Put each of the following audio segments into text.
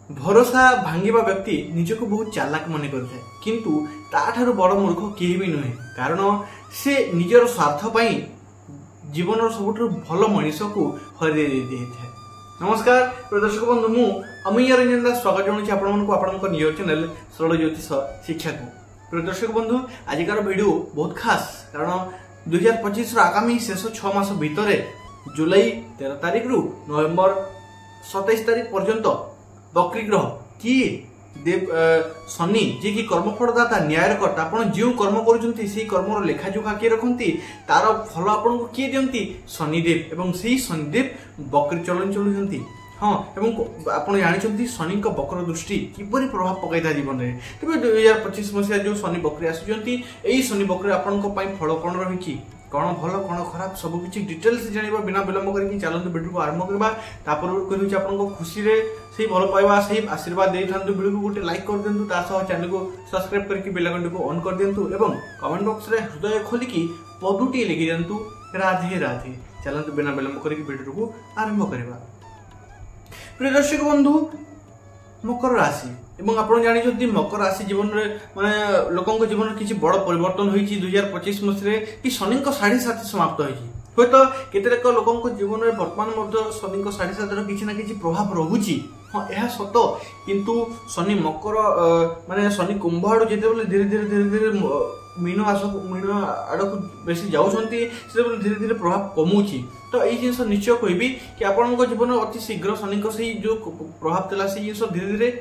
भरोसा भांगिबा व्यक्ति निजको बहुत चालाक मन करथाय किंतु ताठारु बड़ मूर्ख केही भी नुहे कारण से निजर स्वार्थ पई जीवन सबुठ भल मनीष को हरै दे था। नमस्कार प्रदर्शक बंधु मु अमीय रंजन दास स्वागत जनाऊँ आपण निज चैनल सरल ज्योतिष शिक्षा को। प्रदर्शक बंधु आजिकार वीडियो बहुत खास कारण 2025 आगामी शेष 6 मास भितर जुलाई 13 तारिख रु नवेम्बर 27 तारिख पर्यंत बकरी ग्रह किए देव शनि जी की कर्मफलदाता न्यायकर्ता आपण जो कर्म करुँच से कर्मर लेखाजोखा किए रखती तार फल आपन को किए दिखती शनिदेव एवं से शनिदेव बकरी चलन चलुंट। हाँ एवं आप जानते शनि बकर दृष्टि किपरि प्रभाव पकई था जीवन में। तेज 2025 मसीहा जो शनि बकरी आसुच्च शनि बकरी आपण फल कौन रही कौन भल कौन खराब सबकि डिटेल्स जाना बिना विलंब करके चलते वीडियो को आरंभ करवा कहूँ आपको खुशी से भल पाइबा से आशीर्वाद दे था वीडियो को गोटे लाइक कर दिंतु चैनल को सब्सक्राइब करके बेल आइकन को ऑन कर दिंतु एवं कमेंट बॉक्स में हृदय खोलिकी पदुटी लिखि दिंतु राधे राधे। चलते बिना विलंब करके वीडियो को आरंभ करवा। प्रिय दर्शक बंधु मकर राशि एवं आपन जानी मकर राशि जीवन में माने लोकों जीवन किसी बड़ परिवर्तन होती 2025 मसीह कि शनि 7.5 समाप्त होती हूँ तो केतेक लोकों जीवन में वर्तमान शनि 7.5 किसी ना कि प्रभाव रोचे। हाँ यह सत किंतु शनि मकर माने शनि कुंभ आड़ जिते धीरे धीरे मीन आड़ को बेस जाऊँगी धीरे धीरे प्रभाव कमुची तो यही जिन निश्चय कहबी कि आपण जीवन अति शीघ्र शनि से जो प्रभाव था से जिन धीरे धीरे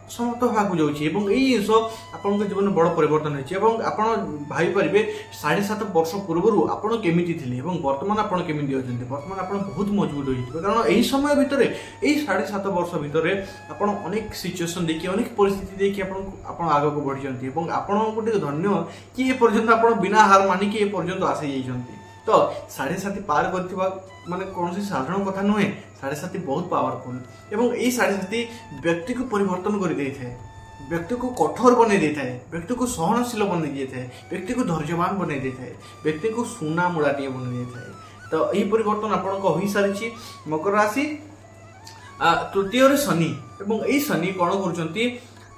समाप्त होगा जाऊँगी जिन आपण जीवन में बड़ परिवर्तन होती भाई पारे 7.5 वर्ष पूर्व आपड़ केमी थे बर्तमान आपड़ केमी अच्छे बर्तमान आप बहुत मजबूत हो कारण यही समय भितर यही 7.5 वर्ष भितर आप अनेक सिचुएसन देखिए अनेक परिस्थिति देखिए आग को बढ़ी आपण गोटे धन्य कि ए पर्यंत आप बिना हार मानिक ए पर्यंत आसी जाइए तो 7.5 पार कर माने कौन साधारण कथा नुहे 7.5 बहुत पावरफुल एवं यही 7.5 व्यक्ति को परिवर्तन कर दे था व्यक्ति को कठोर बने दे था व्यक्ति को सहनशील बने दिए थे व्यक्ति को धैर्यवान बने दे था व्यक्ति को सुना मुड़ाटे बने दे था। तो यही परिवर्तन आपण हो सारी मकर राशि तृतीय शनि एवं यही शनि कौन कर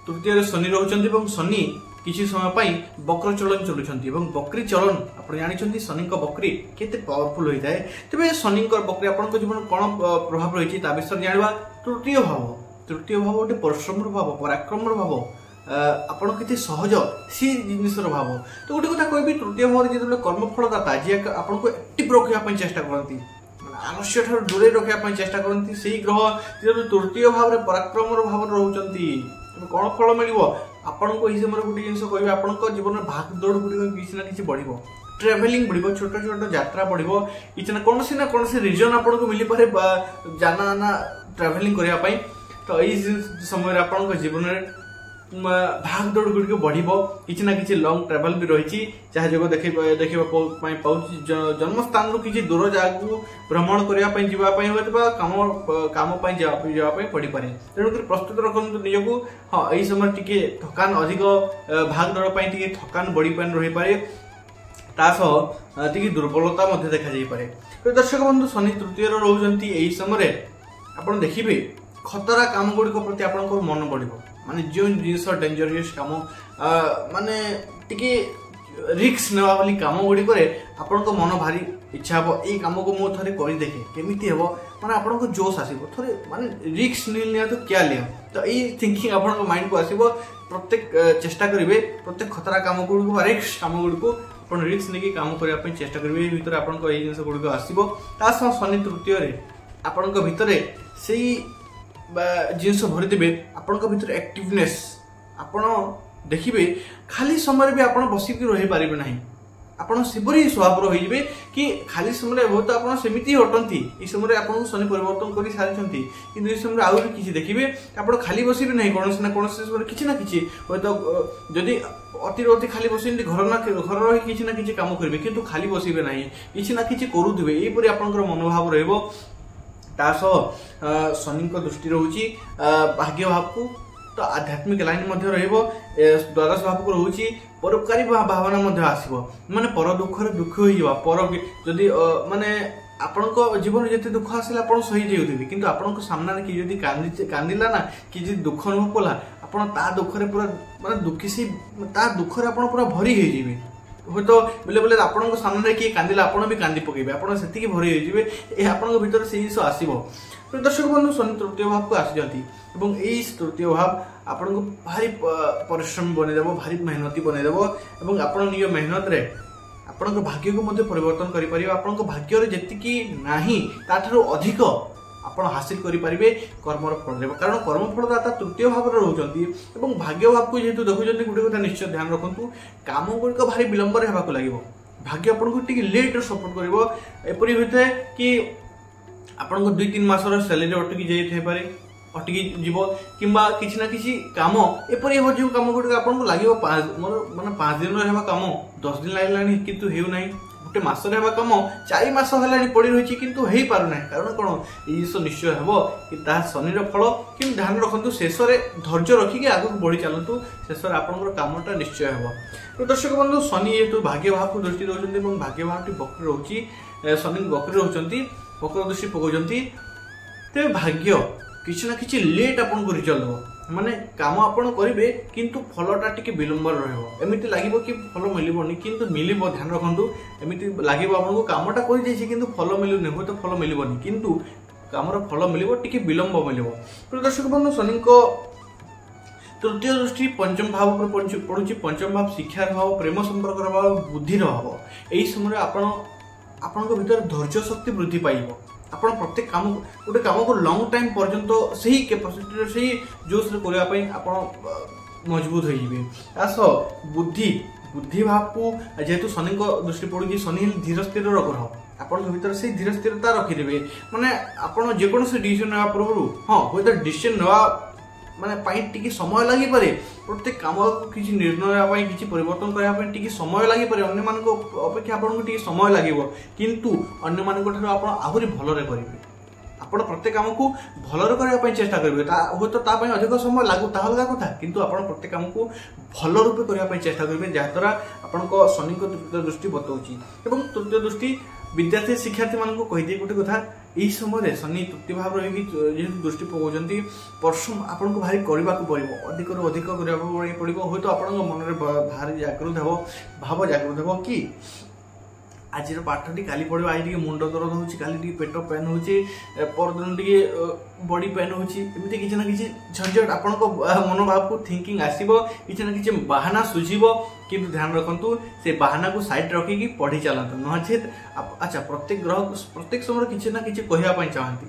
तृतीय शनि रोच शनि किसी समय बक्र चलन चलुंट बकरी चलन आप जानते शनि बकरी केते पावरफुल होता है। तेज शनि बकरी आप जीवन कौन प्रभाव रही विषय जाना तृतीय भाव गोटे परिश्रम भाव पराक्रम भाव आपड़ के सहज सी जिनसर भाव। तो गोटे कथा कहबी तृतीय भाव जो कर्मफलदाता जी आपको एक्टिव रखापी चेष्टा करती आलस्य ठार दूरे रखापी चेष्टा करती से ग्रह तृतीय भाव में पराक्रम भाव रोचती कौन फल मिल आपण को समय गोटे जिन कह आप जीवन में भाग दौड़ गुड़ किसी ना कि बढ़ ट्रेवलिंग बढ़ छोट छोट यात्रा बढ़ कि ना कौन रिजन आपन को मिल पारे जाना आना ट्रेवलिंग करने। तो यही समय आप जीवन में भाग दौड़ गुड़ बढ़ कि ना कि लंग ट्रेवल भी रही जहाँ जो देखा पाँच जन्म स्थान रु किसी दूर जगह को भ्रमण करने काम जावाई पड़ पारे तेणुक प्रस्तुत रखु निजक। हाँ यही समय टी थकान अधिक भाग दौड़ टी थकान बढ़ी रही पारे टी दुर्बलता देखा पारे। तो दर्शक बंधु शनि तृतीय रोचंती यही समय आप देखिए खतरा काम गुड़िक प्रति आप मन बढ़ माने जो जिनस डेंजरियस काम माने टिके रिक्स नेवा वाली काम गुड़िक आपण मन भारी इच्छा हे ये कम को मुझे थे कर देखे केमी हम माने आपण को जोश आसो थे माने रिक्स नहीं तो क्या लिया। तो ये थिंकिंग आपण माइंड को आसो प्रत्येक चेष्टा करेंगे प्रत्येक खतरा काम गुड़ रिक्स काम गुड़ आप रिक्स नहीं काम करने चेष्टा करेंगे भर आप जिन गुड़िक आसो शनि तृतीय आपण भितर से जिनस भरीदे आपण भर एक्टिवनेस आपण देखिए खाली समय भी आप बसिक रही पारे ना आपड़ सेपरी स्वभाव होइबे कि खाली समय बहुत आप सेमती हटती ये समय आपको शनि परिवर्तन कर सारी कि ये समय आउ किसी देखिए आप खाली बसबे ना कौन ना कौन किसी ना कि तो जदि अति खाली बस घर ना घर रही किसी ना कि कम करेंगे किंतु खाली बसबे ना किसी ना कि करुवे यहीपरि आप मनोभाव रही शनि दृष्टि रोचे भाग्य भाव को। तो आध्यात्मिक लाइन द्वादश भाव को रोचे परोपकारी भावना आसो माने पर दुख दुख हो पर जदि माने ଆପଣଙ୍କ ଜୀବନରେ ଯେତେ ଦୁଃଖ ଆସିଲା ଆପଣ ସହି ଯାଉଥିବେ, କିନ୍ତୁ ଆପଣଙ୍କ ସାମ୍ନାରେ କିଏ ଯଦି କାନ୍ଦିଲା ନା, କିଏ ଯଦି ଦୁଃଖ ଅନୁଭବ କଲା, ଆପଣ ତା ଦୁଃଖରେ ପୁରା ମାନେ ଦୁଃଖୀ, ସେ ତା ଦୁଃଖରେ ଆପଣ ପୁରା ଭରି ହେଇଯିବେ। ହୁଏତ ବେଲେ ବେଲେ ଆପଣଙ୍କ ସାମ୍ନାରେ କିଏ କାନ୍ଦିଲା ଆପଣ ବି କାନ୍ଦି ପକେଇବେ, ଆପଣ ସେତିକି ଭରି ହେଇଯିବେ, ଆପଣଙ୍କ ଭିତରେ ସେଇ ଜିନିଷ ଆସିବ। ଦର୍ଶକ ବନ୍ଧୁ, ଶନି ତୃତୀୟ ଭାବକୁ ଆସିଛନ୍ତି ଏବଂ ଏଇ ତୃତୀୟ ଭାବ ଆପଣଙ୍କୁ ଭାରି ପରିଶ୍ରମୀ ବନେଇଦେବ, ଭାରି ମେହନତି ବନେଇଦେବ ଏବଂ ଆପଣ ନିଜ ମେହନତରେ ଆପଣଙ୍କ ଭାଗ୍ୟକୁ ମଧ୍ୟ ପରିବର୍ତ୍ତନ କରିପାରିବେ। ଆପଣଙ୍କ ଭାଗ୍ୟରେ ଯେତିକି ନାହିଁ ତାଠାରୁ ଅଧିକ ଆପଣ ହାସିଲ କରିପାରିବେ କର୍ମର ଫଳରେ, କାରଣ କର୍ମଫଳଦାତା ତୃତୀୟ ଭାବରେ ରହୁଛନ୍ତି ଏବଂ ଭାଗ୍ୟ ଭାବକୁ ଯେହେତୁ ଦେଖୁଛନ୍ତି, ଗୋଟେ କଥା ନିଶ୍ଚୟ ଧ୍ୟାନ ରଖନ୍ତୁ, କାମ ଗୁଡ଼ିକ ଭାରି ବିଳମ୍ବରେ ହେବାକୁ ଲାଗିବ। ଭାଗ୍ୟ ଆପଣଙ୍କୁ ଟିକେ ଲେଟ୍ରେ ସପୋର୍ଟ କରିବ। ଏପରି ହୋଇଥାଏ କି ଆପଣଙ୍କ 2-3 ମାସର ସାଲେରୀ ଅଟକି ଯାଇଥାଇପାରେ, ଅଟକି ଯିବ, କିମ୍ବା କିଛି ନା କିଛି କାମ ଏପରି ହେବ ଯେଉଁ କାମ ଗୁଡ଼ିକ ଆପଣଙ୍କୁ ଲାଗିବ 5 ଦିନରେ ହେବା କାମ 10 ଦିନ ଲାଗିଲାଣି କିନ୍ତୁ ହେଉନାହିଁ, ଗୋଟେ ମାସରେ ହେବା କାମ 4 ମାସ ହେଲାଣି ପଡ଼ି ରହିଛି କିନ୍ତୁ ହେଇପାରୁନାହିଁ। କାରଣ କ'ଣ, ଏଇ ଜିନିଷ ନିଶ୍ଚୟ ହେବ କି ତାହା ଶନିର ଫଳ। କିନ୍ତୁ ଧ୍ୟାନ ରଖନ୍ତୁ, ଶେଷରେ ଧୈର୍ଯ୍ୟ ରଖିକି ଆଗକୁ ବଢ଼ି ଚାଲନ୍ତୁ, ଶେଷରେ ଆପଣଙ୍କର କାମଟା ନିଶ୍ଚୟ ହେବ। ଦର୍ଶକ ବନ୍ଧୁ, ଶନି ଯେହେତୁ ଭାଗ୍ୟ ଭାବକୁ ଦୃଷ୍ଟି ଦେଉଛନ୍ତି ଏବଂ ଭାଗ୍ୟ ଭାବଟି ବକ୍ର ରହୁଛି, ଶନି ବକ୍ର ରହୁଛନ୍ତି, ବକ୍ର ଦୃଷ୍ଟି ପକାଉଛନ୍ତି, ତେବେ ଭାଗ୍ୟ କିଛି ନା କିଛି ଲେଟ୍ ଆପଣଙ୍କୁ ରିଜଲ୍ଟ ଦେବ। ମାନେ କାମ ଆପଣ କରିବେ କିନ୍ତୁ ଫଳଟା ଟିକେ ବିଳମ୍ବରେ ରହିବ। ଏମିତି ଲାଗିବ କି ଫଳ ମିଳିବନି, କିନ୍ତୁ ମିଳିବ। ଧ୍ୟାନ ରଖନ୍ତୁ, ଏମିତି ଲାଗିବ ଆପଣଙ୍କୁ କାମଟା କରିଯାଇଛି କିନ୍ତୁ ଫଳ ମିଳୁନି, ହୁଏତ ଫଳ ମିଳିବନି, କିନ୍ତୁ କାମର ଫଳ ମିଳିବ, ଟିକେ ବିଳମ୍ବ ମିଳିବ। ଦର୍ଶକ ବନ୍ଧୁ, ଶନିଙ୍କ ତୃତୀୟ ଦୃଷ୍ଟି ପଞ୍ଚମ ଭାବ ଉପରେ ପଡୁଛି। ପଞ୍ଚମ ଭାବ ଶିକ୍ଷାର ଭାବ, ପ୍ରେମ ସମ୍ପର୍କର ଭାବ, ବୁଦ୍ଧିର ଭାବ। ଏହି ସମୟରେ ଆପଣଙ୍କ ଭିତରେ ଧୈର୍ଯ୍ୟ ଶକ୍ତି ବୃଦ୍ଧି ପାଇବ। ଆପଣ ପ୍ରତ୍ୟେକ ଗୋଟେ କାମକୁ ଲଙ୍ଗ ଟାଇମ୍ ପର୍ଯ୍ୟନ୍ତ ସେହି କାପାସିଟିରେ, ସେହି ଜୋସ୍ରେ କରିବା ପାଇଁ ଆପଣ ମଜବୁତ ହୋଇଯିବେ। ତା ସହ ବୁଦ୍ଧି ଭାବକୁ ଯେହେତୁ ଶନିଙ୍କ ଦୃଷ୍ଟି ପଡୁଛି, ଶନି ଧୀର ସ୍ଥିରର ଗ୍ରହ, ଆପଣଙ୍କ ଭିତରେ ସେଇ ଧୀର ସ୍ଥିରତା ରଖିଦେବେ। ମାନେ ଆପଣ ଯେକୌଣସି ଡିସିସନ ନେବା ପୂର୍ବରୁ, ହଁ ହୁଏତ ଡିସିସନ ନେବା ପାଇଁ ଟିକେ ସମୟ ଲାଗିପାରେ, ପ୍ରତ୍ୟେକ କାମକୁ କିଛି ନିର୍ଣ୍ଣୟ ନେବା ପାଇଁ, କିଛି ପରିବର୍ତ୍ତନ କରିବା ପାଇଁ ଟିକେ ସମୟ ଲାଗିପାରେ, ଅନ୍ୟମାନଙ୍କ ଅପେକ୍ଷା ଆପଣଙ୍କୁ ଟିକେ ସମୟ ଲାଗିବ, କିନ୍ତୁ ଅନ୍ୟମାନଙ୍କ ଠାରୁ ଆପଣ ଆହୁରି ଭଲରେ କରିବେ। ଆପଣ ପ୍ରତ୍ୟେକ କାମକୁ ଭଲରେ କରିବା ପାଇଁ ଚେଷ୍ଟା କରିବେ, ହୁଏତ ତା ପାଇଁ ଅଧିକ ସମୟ ଲାଗୁ, ତାହା ଅଲଗା କଥା, କିନ୍ତୁ ଆପଣ ପ୍ରତ୍ୟେକ କାମକୁ ଭଲ ରୂପେ କରିବା ପାଇଁ ଚେଷ୍ଟା କରିବେ, ଯାହାଦ୍ୱାରା ଆପଣଙ୍କ ଶନିଙ୍କ ତୃତୀୟ ଦୃଷ୍ଟି ବତାଉଛି। ଏବଂ ତୃତୀୟ ଦୃଷ୍ଟି विद्यार्थी शिक्षार्थी मानक कहीदिए गोटे कथा यही समय शनि तृतीय भाव रही जेहेतु दृष्टि पकाउछन्ती परिश्रम आपन को भारी करबा को पड़िबो अधिक रु अधिक करबा पड़िबो होय तो आपन मन रे भारी जागृत हेबो भाव जागृत हेबो कि आज पाठटी काली पड़ो आज मुंड दर्द होची काली पेट पेन होची परदिन बॉडी पेन होची एमती किछि ना किछि झंझट आपन को मनोभाव को थिंकिंग आसीबो किछि ना किछि बहाना सुझिबो किंतु ध्यान रखंतु से बहाना को साइड रखी की पढ़ी चलंतु नचेत अच्छा प्रत्येक ग्रह प्रत्येक समय किछि ना किछि कहया पई चाहंती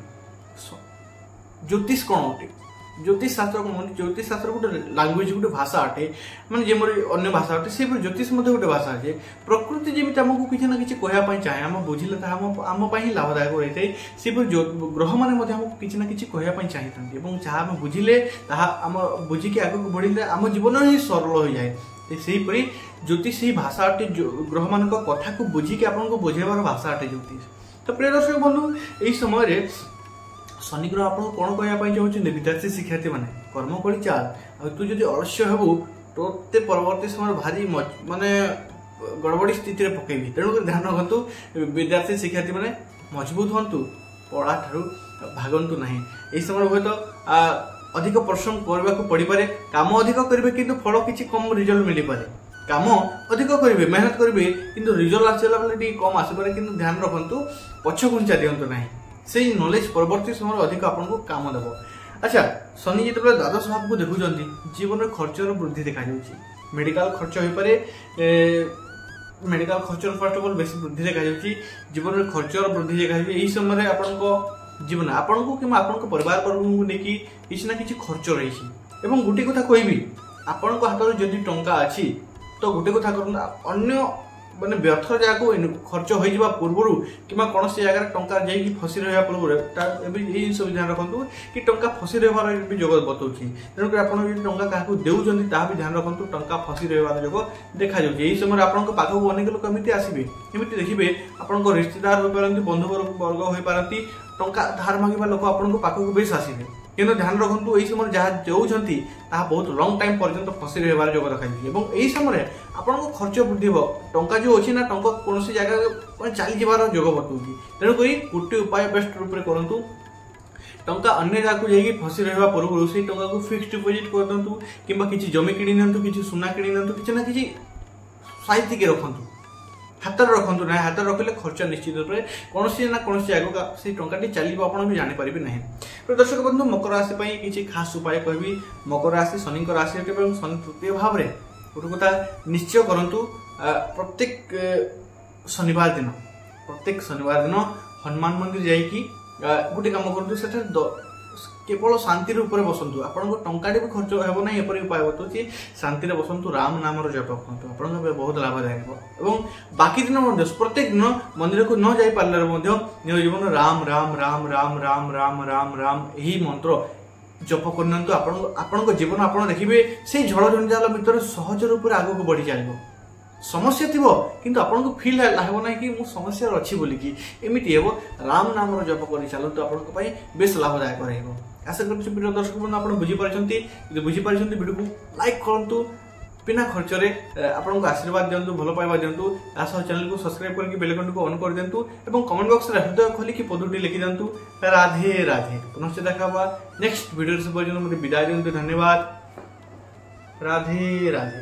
ज्योतिष कोन होते ज्योतिष शास्त्र को ज्योतिष शास्त्र गोटे लैंग्वेज गोटे भाषा अटे माने जेमरि अन्य भाषा अटे से ज्योतिष मध्ये गोटे भाषा अटे प्रकृति जेमिति हमकु किछि ना किछि कहया पई चाहे हम बुझिले ता हम पई लाभदायक रहितै से ग्रह माने मध्ये हमकु किछि ना किछि कहया पई चाहिथांती एवं जहा हम बुझिले ता हम बुझी के आगु बढ़िले हम जीवन ही सरल हो जाए सेही परि ज्योतिष ही भाषा अटे ग्रह मानक कथा को बुझी के आपन को बुझेबार भाषा अटे ज्योतिष। तो प्रिय दर्शक बंधु एही समय रे शनि ग्रह आपको कौन कहना चाहते विद्यार्थी शिक्षार्थी मैंने कर्म कर चाल तू जब अलस्य हेबू तो परवर्ती समय भारी माने गड़बड़ी स्थिति में पकेबी तेणुक ध्यान रखु विद्यार्थी शिक्षार्थी मैंने मजबूत हूँ पढ़ा ठारू भागंतु ना यही समय हूँ तो अधिक परिश्रम करने को पड़ पारे काम अधिक करेंगे किंतु फल किसी कम रिजल्ट मिल पारे काम अधिक करेंगे मेहनत करेंगे किंतु रिजल्ट आसला बेले कम आसपे कि ध्यान रखु पछ घुंचा दिंतु ना से नॉलेज परवर्ती समय अधिक आपको काम देव। अच्छा शनि जो द्वादश भाव को देखुं जीवन में खर्चर वृद्धि देखा मेडिकल खर्च हो पारे मेडिकल खर्चर फर्स्ट ऑफ ऑल बेसी वृद्धि देखा जीवन में खर्चर वृद्धि देखा यही समय आपन जीवन आपन को कि आपन परिवार वर्ग को लेकिन किसी ना कि खर्च रही गोटे कथा कहबी आपण हाथ में जदि टंका अच्छी तो गोटे कथा कर अन्य माने व्यर्थ जगह खर्च हो जावा पूर्व कि कौन से जगह टंका जाकि फसी रहा पूर्व यही सब ध्यान रखु कि टंका फसी रहा भी जोग बताऊँगी तेणुक आप टंका क्या देउछन्ति भी ध्यान रखु टंका फसी रहा जोग देखा यही समय आपन पाखक अनेक लोक एमती आसबे एमती देखिए आपन रिश्तेदार हो पारती बंधु वर्ग हो पारती टंका धार मांगा लोक आपन पाखक बेस आसबे কিন্তু ଧ୍ୟାନ ରଖନ୍ତୁ ଏଇ ସମୟରେ ଯାହା ଦେଉଛନ୍ତି ତାହା ବହୁତ ଲଙ୍ଗ ଟାଇମ୍ ପର୍ଯ୍ୟନ୍ତ ଫସି ରହିବାର ଯୋଗ ଦେଖାଯାଉଛି ଏବଂ ଏହି ସମୟରେ ଆପଣଙ୍କ ଖର୍ଚ୍ଚ ବୃଦ୍ଧି ହେବ। ଟଙ୍କା ଯେଉଁ ଅଛି ନା ଟଙ୍କା କୌଣସି ଜାଗା ଚାଲିଯିବାର ଯୋଗ ବତାଉଛି। ତେଣୁକରି ଗୋଟିଏ ଉପାୟ ବେଷ୍ଟ ରୂପରେ କରନ୍ତୁ, ଟଙ୍କା ଅନ୍ୟ ଜାଗାକୁ ଯାଇକି ଫସି ରହିବା ପୂର୍ବରୁ ସେଇ ଟଙ୍କାକୁ ଫିକ୍ସ ଡିପୋଜିଟ୍ କରିଦିଅନ୍ତୁ କିମ୍ବା କିଛି ଜମି କିଣି ନିଅନ୍ତୁ, କିଛି ସୁନା କିଣି ନିଅନ୍ତୁ, କିଛି ନା କିଛି ସାଇତିକି ରଖନ୍ତୁ, ହାତରେ ରଖନ୍ତୁ ନାହିଁ। ହାତରେ ରଖିଲେ ଖର୍ଚ୍ଚ ନିଶ୍ଚିତ ରୂପରେ କୌଣସି ନା କୌଣସି ଜାଗାକୁ ସେଇ ଟଙ୍କାଟି ଚାଲିବ ଆପଣ ବି ଜାଣିପାରିବେ ନାହିଁ। ଦର୍ଶକ ବନ୍ଧୁ, ମକର ରାଶି ପାଇଁ କିଛି ଖାସ୍ ଉପାୟ କହିବି। ମକର ରାଶି ଶନିଙ୍କ ରାଶି ଅଟେ ଏବଂ ଶନି ତୃତୀୟ ଭାବରେ ଗୋଟେ କଥା ନିଶ୍ଚୟ କରନ୍ତୁ, ପ୍ରତ୍ୟେକ ଶନିବାର ଦିନ ହନୁମାନ ମନ୍ଦିର ଯାଇକି ଗୋଟେ କାମ କରନ୍ତୁ, ସେଠାରେ କେବଳ ଶାନ୍ତିର ଉପରେ ବସନ୍ତୁ। ଆପଣଙ୍କ ଟଙ୍କାଟି ବି ଖର୍ଚ୍ଚ ହେବ ନାହିଁ। ଏପରି ଉପାୟ ବତାଉଛି, ଶାନ୍ତିରେ ବସନ୍ତୁ, ରାମ ନାମର ଜପ କରନ୍ତୁ, ଆପଣଙ୍କ ବହୁତ ଲାଭଦାୟକ ହେବ। ଏବଂ ବାକି ଦିନ ମଧ୍ୟ ପ୍ରତ୍ୟେକ ଦିନ ମନ୍ଦିରକୁ ନ ଯାଇପାରିଲେ ମଧ୍ୟ ନିଜ ଜୀବନ ରାମ ରାମ ରାମ ରାମ ରାମ ରାମ ରାମ ରାମ ଏହି ମନ୍ତ୍ର ଜପ କରିନିଅନ୍ତୁ। ଆପଣଙ୍କ ଜୀବନ ଆପଣ ଦେଖିବେ ସେଇ ଝଡ଼ ଜଞ୍ଜାଳ ଭିତରେ ସହଜ ରୂପରେ ଆଗକୁ ବଢ଼ି ଚାଲିବ। ସମସ୍ୟା ଥିବ କିନ୍ତୁ ଆପଣଙ୍କୁ ଫିଲ୍ ହେବ ନାହିଁ କି ମୁଁ ସମସ୍ୟାରେ ଅଛି ବୋଲିକି। ଏମିତି ହେବ, ରାମ ନାମର ଜପ କରି ଚାଲନ୍ତୁ, ଆପଣଙ୍କ ପାଇଁ ବେଶ ଲାଭଦାୟକ ରହିବ। ଆଶା କରୁଛି ପ୍ରିୟ ଦର୍ଶକ ବନ୍ଧୁ ଆପଣ ବୁଝିପାରିଛନ୍ତି। ଯଦି ବୁଝିପାରିଛନ୍ତି ଭିଡ଼ିଓକୁ ଲାଇକ୍ କରନ୍ତୁ, ବିନା ଖର୍ଚ୍ଚରେ ଆପଣଙ୍କୁ ଆଶୀର୍ବାଦ ଦିଅନ୍ତୁ, ଭଲ ପାଇବା ଦିଅନ୍ତୁ। ତା ସହ ଚ୍ୟାନେଲକୁ ସବସ୍କ୍ରାଇବ୍ କରିକି ବେଲ୍ ଆଇକନ୍ଟିକୁ ଅନ୍ କରିଦିଅନ୍ତୁ ଏବଂ କମେଣ୍ଟ ବକ୍ସରେ ହୃଦୟ ଖୋଲିକି ପଦଟି ଲେଖିଦିଅନ୍ତୁ, ରାଧେ ରାଧେ। ପୁନଶ୍ଚ ଦେଖା ହେବା ନେକ୍ସଟ ଭିଡ଼ିଓରେ। ସେ ପର୍ଯ୍ୟନ୍ତ ମୋତେ ବିଦାୟ ଦିଅନ୍ତୁ। ଧନ୍ୟବାଦ। ରାଧେ ରାଧେ।